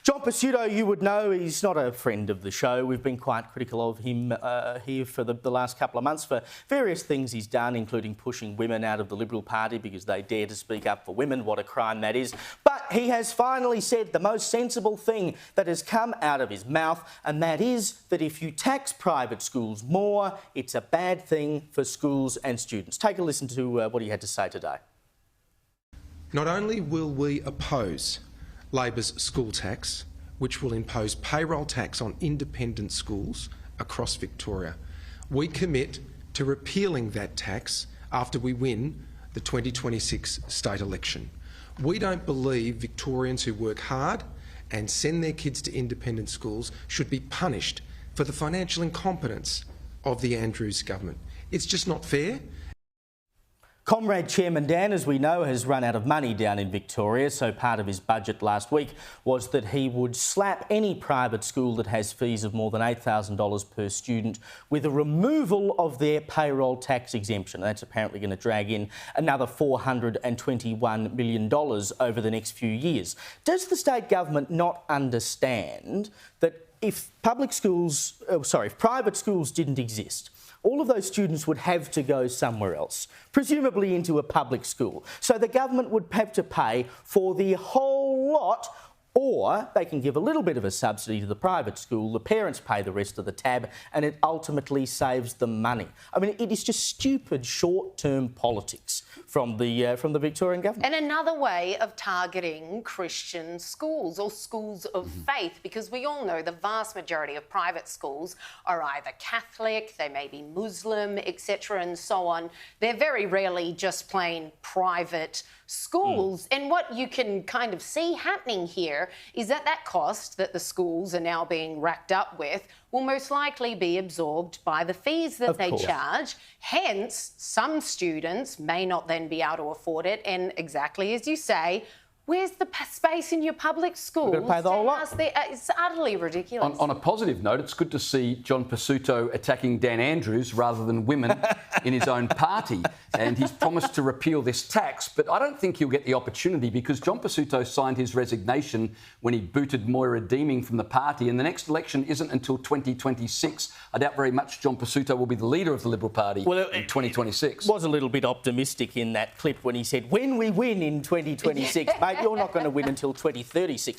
John Pesutto, you would know, he's not a friend of the show. We've been quite critical of him here for the last couple of months for various things he's done, including pushing women out of the Liberal Party because they dare to speak up for women. What a crime that is. But he has finally said the most sensible thing that has come out of his mouth, and that is that if you tax private schools more, it's a bad thing for schools and students. Take a listen to what he had to say today. Not only will we oppose Labor's school tax, which will impose payroll tax on independent schools across Victoria, we commit to repealing that tax after we win the 2026 state election. We don't believe Victorians who work hard and send their kids to independent schools should be punished for the financial incompetence of the Andrews government. It's just not fair. Comrade Chairman Dan, as we know, has run out of money down in Victoria, so part of his budget last week was that he would slap any private school that has fees of more than $8,000 per student with a removal of their payroll tax exemption. That's apparently going to drag in another $421 million over the next few years. Does the state government not understand that if private schools didn't exist, all of those students would have to go somewhere else, presumably into a public school. So the government would have to pay for the whole lot, or they can give a little bit of a subsidy to the private school, the parents pay the rest of the tab, and it ultimately saves them money. I mean, it is just stupid short-term politics from the Victorian government. And another way of targeting Christian schools or schools of faith, because we all know the vast majority of private schools are either Catholic, they may be Muslim, etc. and so on. They're very rarely just plain private schools. And what you can kind of see happening here is that that cost that the schools are now being racked up with will most likely be absorbed by the fees that they charge. Hence, some students may not then be able to afford it. And exactly as you say, where's the space in your public schools? We're going to pay the whole lot. It's utterly ridiculous. On a positive note, it's good to see John Pesutto attacking Dan Andrews rather than women in his own party. And he's promised to repeal this tax, but I don't think he'll get the opportunity because John Pesutto signed his resignation when he booted Moira Deeming from the party, and the next election isn't until 2026. I doubt very much John Pesutto will be the leader of the Liberal Party in 2026. Was a little bit optimistic in that clip when he said, when we win in 2026, mate, you're not going to win until 2036.